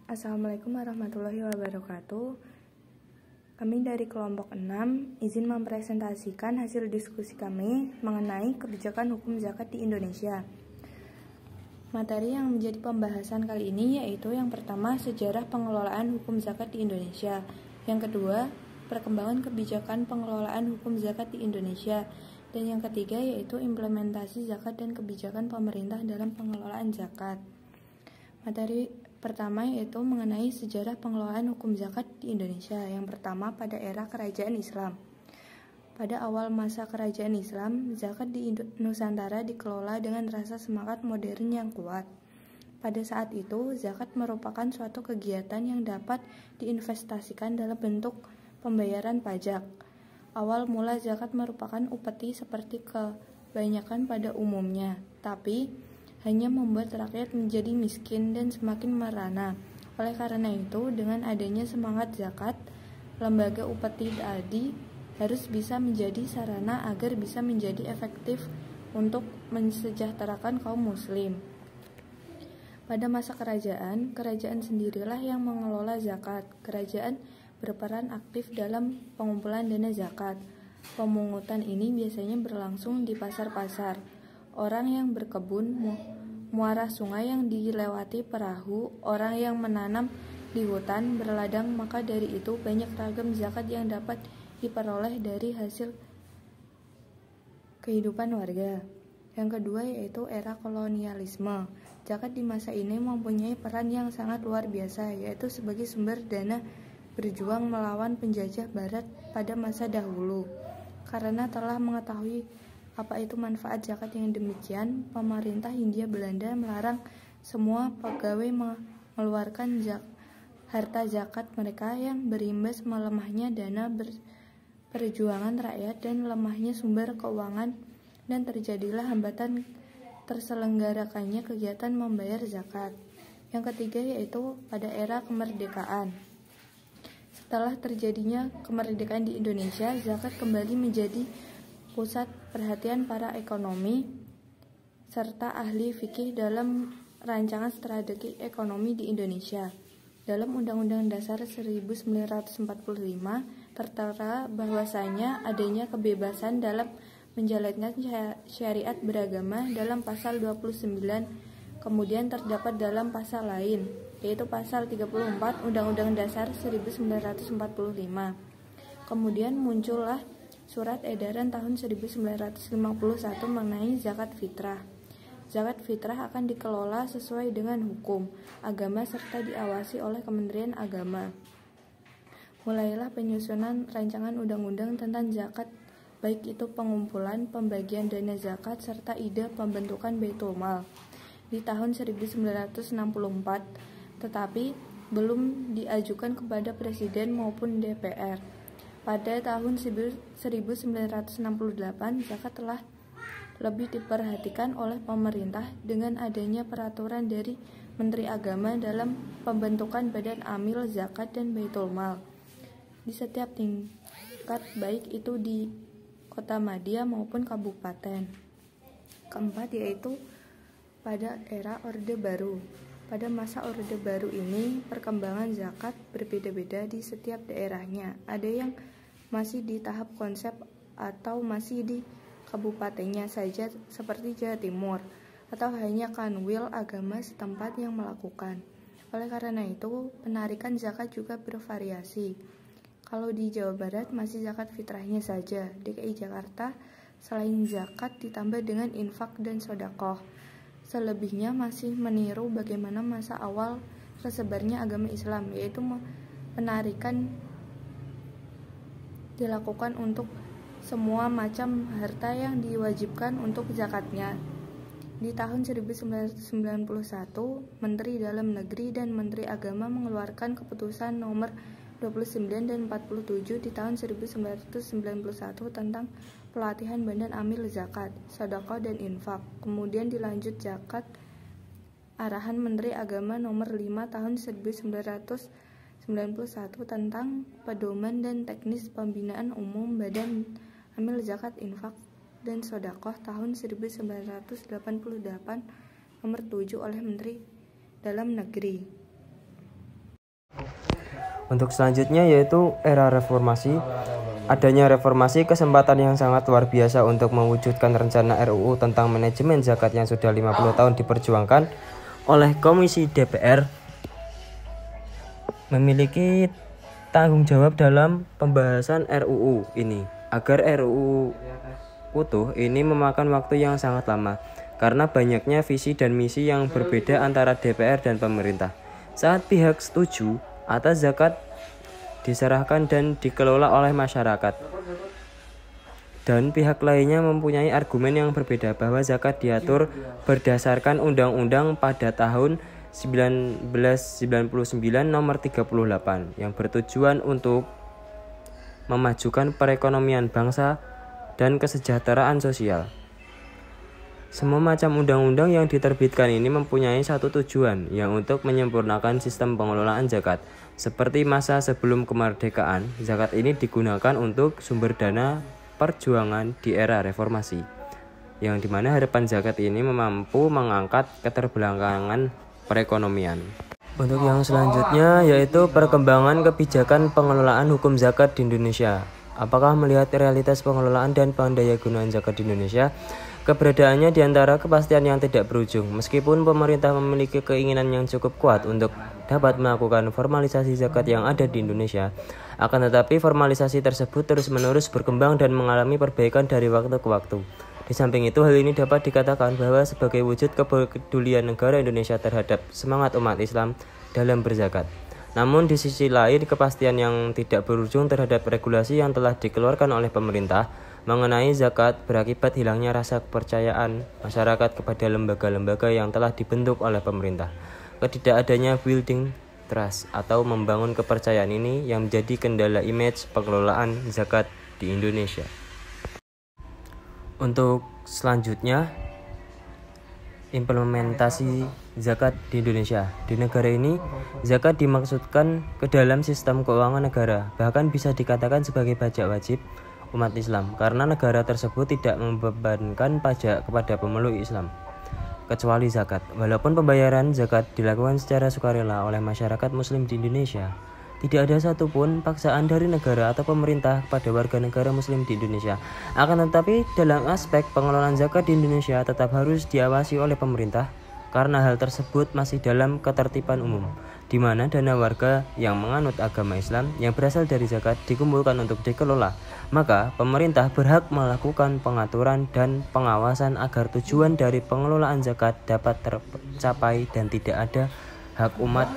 Assalamualaikum warahmatullahi wabarakatuh. Kami dari kelompok 6 izin mempresentasikan hasil diskusi kami mengenai kebijakan hukum zakat di Indonesia. Materi yang menjadi pembahasan kali ini yaitu yang pertama, sejarah pengelolaan hukum zakat di Indonesia. Yang kedua, perkembangan kebijakan pengelolaan hukum zakat di Indonesia. Dan yang ketiga yaitu implementasi zakat dan kebijakan pemerintah dalam pengelolaan zakat. Materi pertama yaitu mengenai sejarah pengelolaan hukum zakat di Indonesia. Yang pertama, pada era kerajaan Islam. Pada awal masa kerajaan Islam, zakat di Nusantara dikelola dengan rasa semangat modern yang kuat. Pada saat itu, zakat merupakan suatu kegiatan yang dapat diinvestasikan dalam bentuk pembayaran pajak. Awal mula zakat merupakan upeti seperti kebanyakan pada umumnya, tapi hanya membuat rakyat menjadi miskin dan semakin merana. Oleh karena itu, dengan adanya semangat zakat, lembaga upeti tadi harus bisa menjadi sarana agar bisa menjadi efektif untuk mensejahterakan kaum muslim. Pada masa kerajaan sendirilah yang mengelola zakat. Kerajaan berperan aktif dalam pengumpulan dana zakat. Pemungutan ini biasanya berlangsung di pasar-pasar. Orang yang berkebun, muara sungai yang dilewati perahu, orang yang menanam di hutan berladang, maka dari itu banyak ragam zakat yang dapat diperoleh dari hasil kehidupan warga. Yang kedua yaitu era kolonialisme. Zakat di masa ini mempunyai peran yang sangat luar biasa, yaitu sebagai sumber dana berjuang melawan penjajah barat pada masa dahulu. Karena telah mengetahui apa itu manfaat zakat yang demikian, pemerintah Hindia Belanda melarang semua pegawai mengeluarkan harta zakat mereka, yang berimbas melemahnya dana perjuangan rakyat dan lemahnya sumber keuangan, dan terjadilah hambatan terselenggarakannya kegiatan membayar zakat. Yang ketiga yaitu pada era kemerdekaan. Setelah terjadinya kemerdekaan di Indonesia, zakat kembali menjadi pusat perhatian para ekonomi serta ahli fikih dalam rancangan strategi ekonomi di Indonesia. Dalam Undang-Undang Dasar 1945 tertera bahwasanya adanya kebebasan dalam menjalankan syariat beragama dalam pasal 29. Kemudian terdapat dalam pasal lain, yaitu pasal 34 Undang-Undang Dasar 1945. Kemudian muncullah Surat Edaran tahun 1951 mengenai zakat fitrah. Zakat fitrah akan dikelola sesuai dengan hukum agama serta diawasi oleh Kementerian Agama. Mulailah penyusunan rancangan undang-undang tentang zakat, baik itu pengumpulan, pembagian dana zakat, serta ide pembentukan Baitul Mal di tahun 1964, tetapi belum diajukan kepada Presiden maupun DPR. Pada tahun 1968, zakat telah lebih diperhatikan oleh pemerintah dengan adanya peraturan dari Menteri Agama dalam pembentukan Badan Amil Zakat dan Baitul Mal di setiap tingkat, baik itu di Kota Madya maupun kabupaten. Keempat yaitu pada era Orde Baru. Pada masa Orde Baru ini, perkembangan zakat berbeda-beda di setiap daerahnya. Ada yang masih di tahap konsep atau masih di kabupatennya saja seperti Jawa Timur, atau hanya kanwil agama setempat yang melakukan. Oleh karena itu, penarikan zakat juga bervariasi. Kalau di Jawa Barat masih zakat fitrahnya saja. DKI Jakarta selain zakat ditambah dengan infak dan sedekah. Selebihnya masih meniru bagaimana masa awal tersebarnya agama Islam, yaitu penarikan dilakukan untuk semua macam harta yang diwajibkan untuk zakatnya. Di tahun 1991, Menteri Dalam Negeri dan Menteri Agama mengeluarkan keputusan nomor 29 dan 47 di tahun 1991 tentang pelatihan badan amil zakat, sedekah dan infak. Kemudian dilanjut zakat arahan Menteri Agama nomor 5 tahun 1991 tentang pedoman dan teknis pembinaan umum badan amil zakat, infak dan sedekah tahun 1988 nomor 7 oleh Menteri Dalam Negeri. Untuk selanjutnya yaitu era reformasi. Adanya reformasi kesempatan yang sangat luar biasa untuk mewujudkan rencana RUU tentang manajemen zakat yang sudah 50 tahun diperjuangkan oleh Komisi DPR memiliki tanggung jawab dalam pembahasan RUU ini. Agar RUU utuh ini memakan waktu yang sangat lama karena banyaknya visi dan misi yang berbeda antara DPR dan pemerintah. Saat pihak setuju atas zakat diserahkan dan dikelola oleh masyarakat, dan pihak lainnya mempunyai argumen yang berbeda bahwa zakat diatur berdasarkan Undang-Undang pada tahun 1999 nomor 38 yang bertujuan untuk memajukan perekonomian bangsa dan kesejahteraan sosial. Semua macam undang-undang yang diterbitkan ini mempunyai satu tujuan, yang untuk menyempurnakan sistem pengelolaan zakat. Seperti masa sebelum kemerdekaan, zakat ini digunakan untuk sumber dana perjuangan di era reformasi, yang dimana harapan zakat ini mampu mengangkat keterbelakangan perekonomian. Untuk yang selanjutnya yaitu perkembangan kebijakan pengelolaan hukum zakat di Indonesia. Apakah melihat realitas pengelolaan dan pendayagunaan zakat di Indonesia? Keberadaannya diantara kepastian yang tidak berujung. Meskipun pemerintah memiliki keinginan yang cukup kuat untuk dapat melakukan formalisasi zakat yang ada di Indonesia, akan tetapi formalisasi tersebut terus-menerus berkembang dan mengalami perbaikan dari waktu ke waktu. Di samping itu, hal ini dapat dikatakan bahwa sebagai wujud kepedulian negara Indonesia terhadap semangat umat Islam dalam berzakat. Namun di sisi lain, kepastian yang tidak berujung terhadap regulasi yang telah dikeluarkan oleh pemerintah mengenai zakat berakibat hilangnya rasa kepercayaan masyarakat kepada lembaga-lembaga yang telah dibentuk oleh pemerintah. Ketidakadanya building trust atau membangun kepercayaan ini yang menjadi kendala image pengelolaan zakat di Indonesia. Untuk selanjutnya, implementasi zakat di Indonesia. Di negara ini, zakat dimaksudkan ke dalam sistem keuangan negara, bahkan bisa dikatakan sebagai pajak wajib umat Islam, karena negara tersebut tidak membebankan pajak kepada pemeluk Islam, kecuali zakat. Walaupun pembayaran zakat dilakukan secara sukarela oleh masyarakat muslim di Indonesia, tidak ada satupun paksaan dari negara atau pemerintah kepada warga negara muslim di Indonesia. Akan tetapi, dalam aspek pengelolaan zakat di Indonesia tetap harus diawasi oleh pemerintah, karena hal tersebut masih dalam ketertiban umum, di mana dana warga yang menganut agama Islam yang berasal dari zakat dikumpulkan untuk dikelola. Maka pemerintah berhak melakukan pengaturan dan pengawasan agar tujuan dari pengelolaan zakat dapat tercapai dan tidak ada hak umat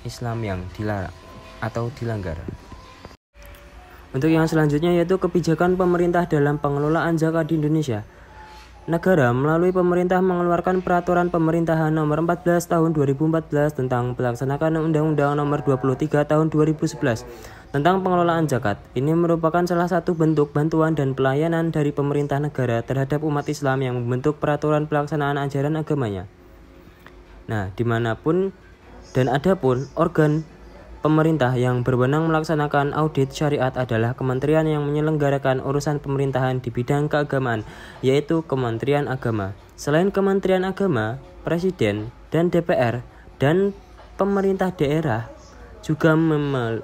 Islam yang dilarang atau dilanggar. Untuk yang selanjutnya yaitu kebijakan pemerintah dalam pengelolaan zakat di Indonesia. Negara melalui pemerintah mengeluarkan peraturan pemerintahan nomor 14 tahun 2014 tentang pelaksanaan Undang-Undang nomor 23 tahun 2011 tentang pengelolaan zakat. Ini merupakan salah satu bentuk bantuan dan pelayanan dari pemerintah negara terhadap umat Islam yang membentuk peraturan pelaksanaan ajaran agamanya. Nah, dimanapun dan adapun organ pemerintah yang berwenang melaksanakan audit syariat adalah kementerian yang menyelenggarakan urusan pemerintahan di bidang keagamaan, yaitu Kementerian Agama. Selain Kementerian Agama, Presiden dan DPR dan pemerintah daerah juga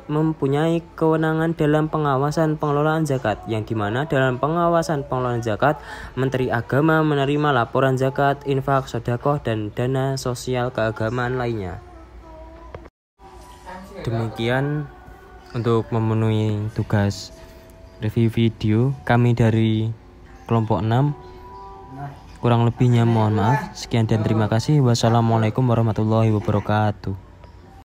mempunyai kewenangan dalam pengawasan pengelolaan zakat, yang dimana dalam pengawasan pengelolaan zakat, Menteri Agama menerima laporan zakat, infak, sedekah, dan dana sosial keagamaan lainnya. Demikian untuk memenuhi tugas review video kami dari kelompok 6. Kurang lebihnya mohon maaf. Sekian dan terima kasih. Wassalamualaikum warahmatullahi wabarakatuh.